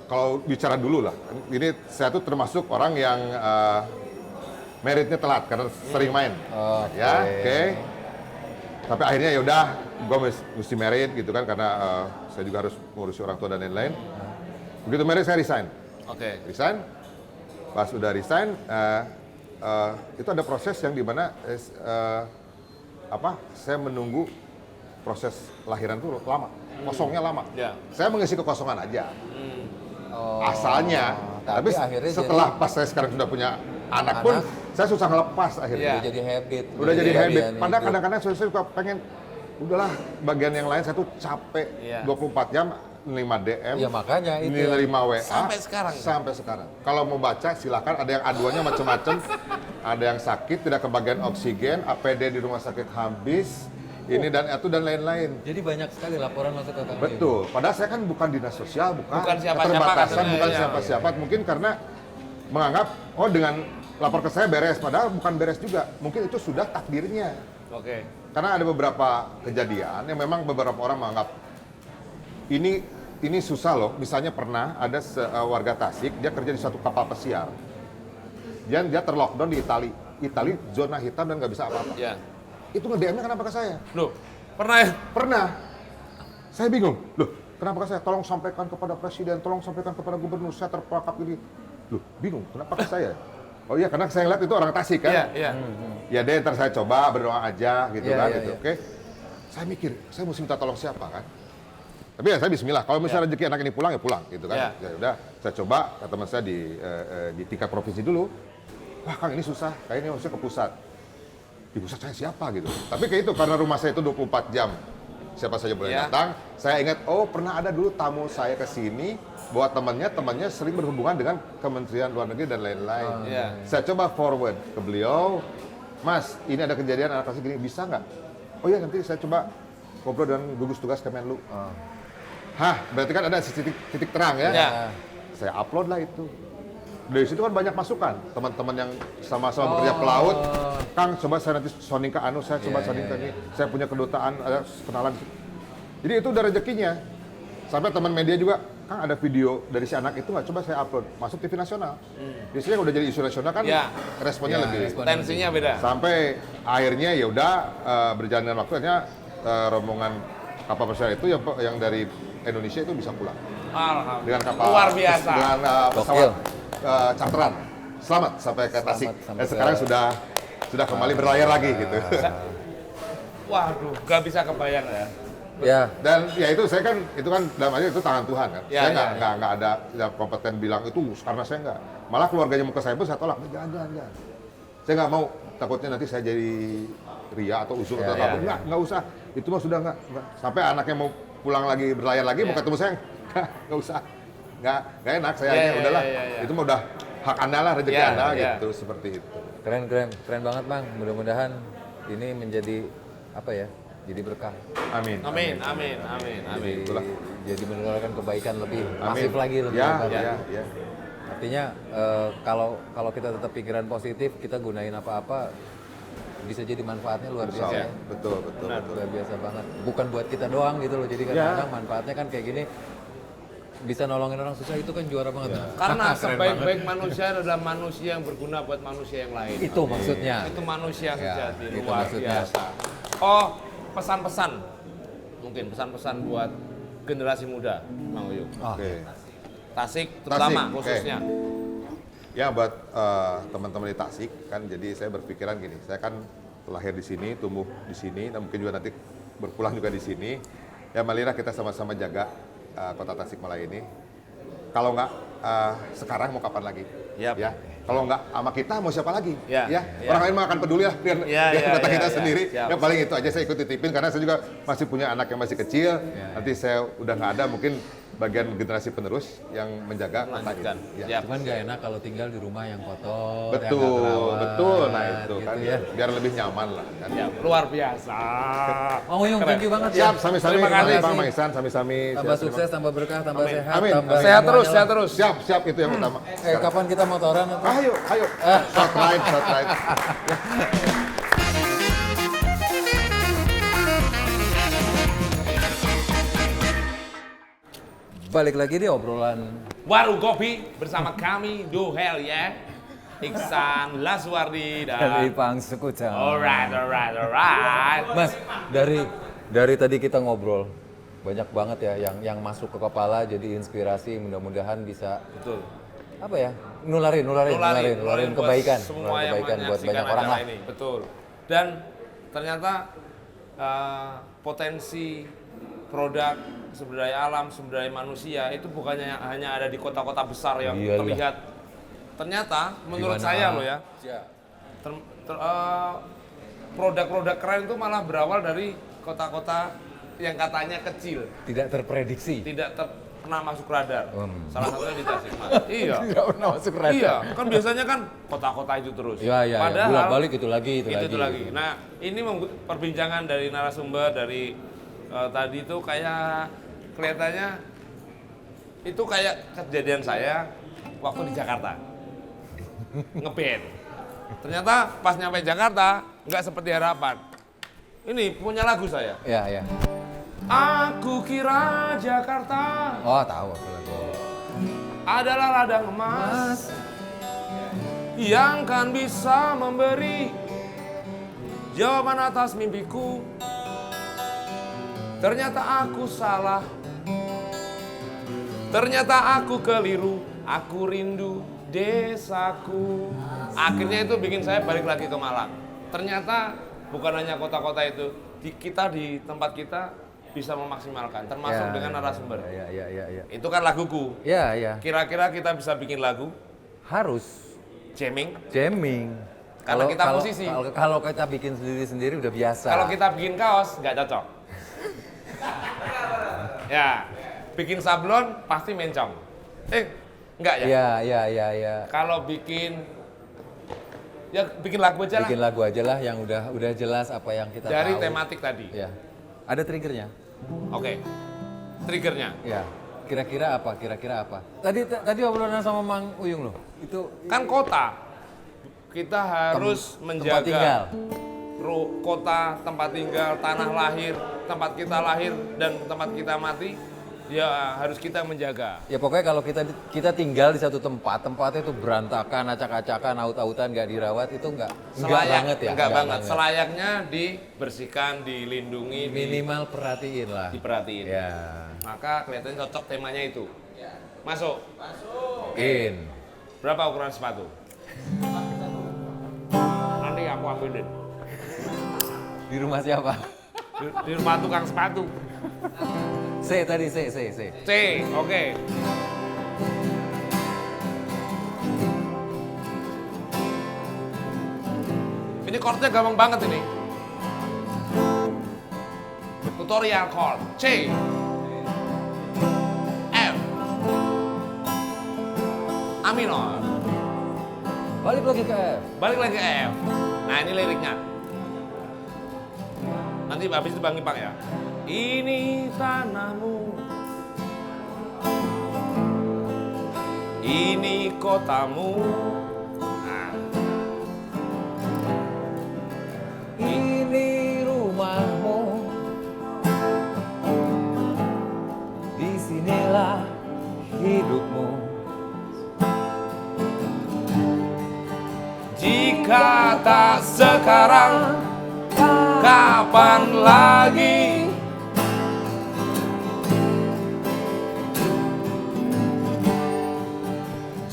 kalau bicara dulu lah. Ini saya tuh termasuk orang yang meritnya telat karena sering main. Oke. Tapi akhirnya ya udah, gue mesti merit gitu kan karena saya juga harus ngurusi orang tua dan lain-lain. Begitu merit saya resign. Oke. Resign. Pas udah resign, itu ada proses yang dimana saya menunggu proses lahiran tuh lama, kosongnya lama. Ya. Saya mengisi kekosongan aja. Asalnya. Tapi akhirnya setelah pas saya sekarang sudah punya anak pun, saya susah ngelepas akhirnya. Udah jadi habit. Udah jadi habit. Padahal kadang-kadang saya suka pengen, udahlah bagian yang lain saya tuh capek 24 jam. 5 DM, ya makanya itu nerima WA sampai sekarang. Kalau mau baca silakan, ada yang aduannya macam-macam, ada yang sakit tidak kebagian oksigen, APD di rumah sakit habis, ini dan itu dan lain-lain. Jadi banyak sekali laporan masuk ke kami. Betul. Padahal saya kan bukan dinas sosial, bukan siapa-siapa keterbatasan, katanya, bukan siapa-siapa. Mungkin karena menganggap dengan lapor ke saya beres, padahal bukan beres juga. Mungkin itu sudah takdirnya. Oke. Karena ada beberapa kejadian yang memang beberapa orang menganggap ini susah loh. Misalnya pernah ada warga Tasik, dia kerja di suatu kapal pesiar. Dia terlockdown di Itali, zona hitam dan nggak bisa apa-apa. Ya. Itu nge-DM-nya kenapa ke saya? Loh, pernah ya? Pernah. Saya bingung. Loh, kenapa ke saya? Tolong sampaikan kepada presiden, tolong sampaikan kepada gubernur, saya terperangkap ini. Loh, bingung. Kenapa ke saya? Oh iya, karena saya lihat itu orang Tasik kan? Iya. Ya deh, ntar saya coba berdoa aja gitu kan. Iya, Gitu. iya. Oke. Saya mikir, saya mesti minta tolong siapa kan? Tapi ya saya bismillah, kalau misalnya rezeki anak ini pulang ya pulang gitu kan. Ya udah, saya coba ke teman saya di tingkat provinsi dulu. Wah Kang ini susah, kayaknya harusnya ke pusat. Di pusat saya siapa gitu. Tapi kayak itu karena rumah saya itu 24 jam. Siapa saja boleh datang. Saya ingat, oh pernah ada dulu tamu saya ke sini bawa temannya sering berhubungan dengan Kementerian Luar Negeri dan lain-lain. Saya coba forward ke beliau, Mas, ini ada kejadian anak kasih gini, bisa nggak? Oh iya nanti saya coba ngobrol dengan gugus tugas Kemenlu. Hah, berarti kan ada titik terang ya? Saya upload lah itu. Dari situ kan banyak masukan, teman-teman yang sama-sama bekerja pelaut. Kang, coba saya nanti sounding ke Anu, saya coba sounding ke ini. Saya punya kedutaan, ada kenalan. Jadi itu udah rezekinya. Sampai teman media juga, Kang ada video dari si anak itu nggak, coba saya upload, masuk TV nasional. Biasanya udah jadi isu nasional kan Ya. responnya lebih. Tensinya beda. Sampai akhirnya ya udah berjalan dengan waktu, akhirnya rombongan kapal pesiar itu yang dari Indonesia itu bisa pulang Alhamdulillah. dengan kapal Luar biasa. dengan pesawat charteran. Selamat sampai ke Tasik. sampai Dan sekarang sudah kembali berlayar lagi gitu. Waduh, gak bisa kebayang ya. Ya, Dan ya itu saya kan itu kan dalam arti itu tangan Tuhan kan. Ya, Saya ya, nggak ada yang kompeten bilang itu karena saya nggak. Malah keluarganya mau ke saya pun saya tolak. Jangan. Saya nggak mau, takutnya nanti saya jadi ria atau usul atau apa. Nggak usah. Itu mah sudah nggak. Sampai anaknya mau pulang lagi berlayar lagi mau ketemu saya nggak usah. Nggak enak saya aja udahlah. Itu mah udah hak Anda lah, rezeki Anda gitu seperti itu. keren banget Bang. Mudah-mudahan ini menjadi apa ya? Jadi berkah. Amin. Jadi menularkan kebaikan lebih Amin. masif lagi lebih Ya, lebar. ya. Artinya kalau kita tetap pikiran positif, kita gunain apa-apa bisa jadi manfaatnya luar biasa. Betul. Luar biasa banget. Bukan buat kita doang gitu loh. Jadi kadang-kadang manfaatnya kan kayak gini bisa nolongin orang susah itu kan juara banget. Karena Keren sebaik-baik manusia adalah manusia yang berguna buat manusia yang lain. Itu maksudnya. Itu manusia sejati, itu luar maksudnya. biasa. Oh, pesan-pesan. Mungkin pesan-pesan buat generasi muda, Mang Uyung. Oke. Tasik terutama Tasik, oke. khususnya. Ya buat teman-teman di Tasik kan, jadi saya berpikiran gini, saya kan lahir di sini, tumbuh di sini, dan mungkin juga nanti berpulang juga di sini. Ya marilah kita sama-sama jaga kota Tasikmalaya ini. Kalau nggak sekarang mau kapan lagi? Yap. Ya. Kalau nggak sama kita mau siapa lagi? Ya, Ya. ya. Orang lain mah akan peduli lah biar data kita sendiri. Siap. Ya paling itu aja saya ikut titipin karena saya juga masih punya anak yang masih kecil. Nanti saya udah nggak ada, mungkin bagian generasi penerus yang menjaga kota Melanjutkan. ini. Ya. Siap. Cuman gak enak kalau tinggal di rumah yang kotor, Betul, yang gak terawat, betul. Nah itu gitu kan ya. biar lebih nyaman lah. Kan. Ya, luar biasa. Oh Uyung, thank you banget ya. Siap, sami-sami. Terima kasih. Bang Maisan, sami-sami. Tambah Siap, sukses, tambah berkah, tambah Amin. sehat, Amin. tambah Sehat terus, semuanya sehat lah. terus. Siap itu yang utama. Kapan kita motoran atau? Ayo. Short ride. Balik lagi di obrolan Warung Kopi bersama kami, Dohel ya. Iksan Laswardi dan Ipang Sekucang. alright. Mas, dari tadi kita ngobrol banyak banget ya yang masuk ke kepala jadi inspirasi, mudah-mudahan bisa Betul. apa ya? Nularin buat kebaikan, semua nularin yang kebaikan buat menyaksikan banyak orang acara lah. ini. Betul. Dan ternyata potensi produk sumber daya alam, sumber daya manusia itu bukannya hanya ada di kota-kota besar yang Iyalah. terlihat. Ternyata menurut Gimana? saya loh ya, produk-produk keren itu malah berawal dari kota-kota yang katanya kecil, Tidak terprediksi. tidak pernah masuk radar. Salah satunya di Tasikmalaya. Iya. Tidak pernah masuk radar. Iya, kan biasanya kan kota-kota itu terus. Iya. Padahal Bolak-balik itu lagi. itu lagi. Nah, ini perbincangan dari narasumber dari tadi itu kayak kelihatannya itu kayak kejadian saya waktu di Jakarta. Ngeband. Ternyata pas nyampe Jakarta nggak seperti harapan. Ini punya lagu saya. Iya. Aku kira Jakarta Oh, tahu aku lagu. adalah ladang emas yang kan bisa memberi jawaban atas mimpiku. Ternyata aku salah. Ternyata aku keliru. Aku rindu desaku. Akhirnya itu bikin saya balik lagi ke Malang. Ternyata bukan hanya kota-kota itu, kita di tempat kita bisa memaksimalkan, termasuk dengan narasumber. Iya. Itu kan laguku. Iya. Kira-kira kita bisa bikin lagu Harus jamming. Kalau kita musisi. Kalau kita bikin sendiri udah biasa. Kalau kita bikin kaos nggak cocok. Ya, bikin sablon pasti mencong. Enggak ya? Iya. Kalau bikin lagu aja lah. Bikin lagu aja lah yang udah jelas apa yang kita Dari tahu. tematik tadi. Ya. Ada triggernya. Oke. Triggernya. Ya. Kira-kira apa? Tadi obrolan sama Mang Uyung loh. Itu Kan kota. Kita harus menjaga tempat tinggal. kota, tempat tinggal, tanah lahir, tempat kita lahir dan tempat kita mati ya harus kita menjaga. Ya pokoknya kalau kita tinggal di satu tempatnya itu berantakan, acak-acakan, aut-autan, nggak dirawat itu enggak banget ya. Enggak banget. Selayaknya dibersihkan, dilindungi, minimal perhatiin lah. diperhatiin. Ya. Maka kelihatannya cocok temanya itu. Masuk. In. Berapa ukuran sepatu? Nanti aku ambilin. Di rumah siapa? Di rumah tukang sepatu. C tadi, C. C, oke. Ini chordnya gampang banget ini. Tutorial chord. C, F, A minor. Balik lagi ke F. Balik lagi ke F. Nah ini liriknya. Nanti habis itu Bang Ipang ya. Ini tanahmu, ini kotamu. Nah. Ini rumahmu, disinilah hidupmu. Jika tak sekarang, kapan lagi?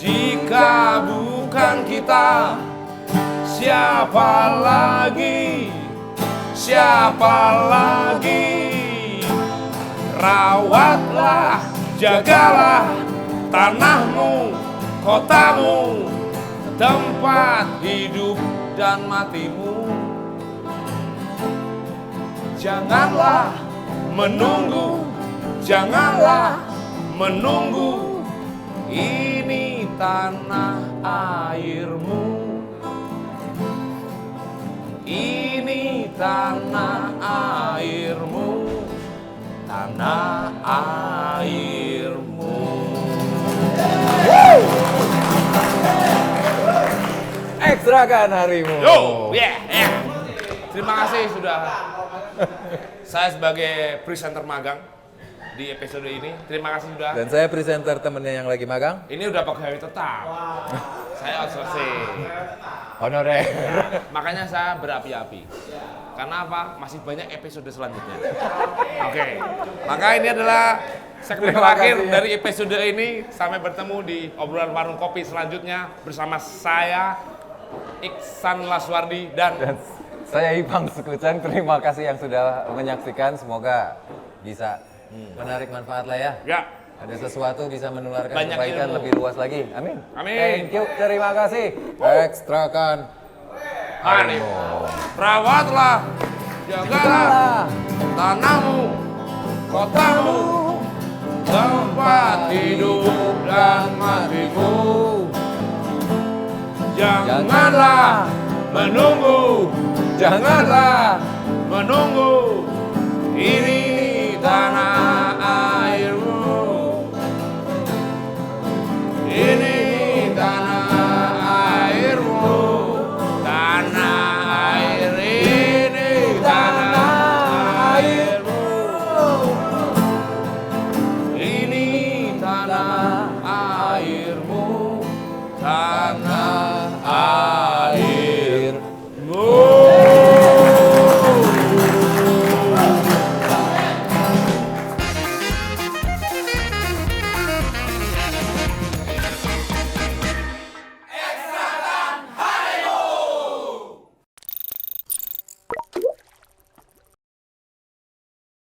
Jika bukan kita, siapa lagi? Siapa lagi? Rawatlah, jagalah tanahmu, kotamu, tempat hidup dan matimu. Janganlah menunggu, janganlah menunggu. Ini tanah airmu. Ini tanah airmu. Tanah airmu. Ekstrakan harimu. Yo, yeah. Terima kasih sudah saya sebagai presenter magang di episode ini. Terima kasih sudah. Dan saya presenter temennya yang lagi magang. Ini udah pegawai tetap. Saya outsourcing. Honorer. Makanya saya berapi-api. Karena apa? Masih banyak episode selanjutnya. Oke. Maka ini adalah segmen Terima terakhir kasih, ya. dari episode ini. Sampai bertemu di obrolan warung kopi selanjutnya bersama saya Iksan Laswardi dan Saya Ipang Sekucang. Terima kasih yang sudah menyaksikan. Semoga bisa menarik manfaat lah ya. ya. Ada sesuatu bisa menularkan Banyak kebaikan ilmu. lebih luas lagi. Amin. Amin. Thank you. Terima kasih. Ekstrakan harimu. Rawatlah, jagalah tanahmu, kotamu, tempat hidup dan matimu. Janganlah menunggu, janganlah menunggu. Ini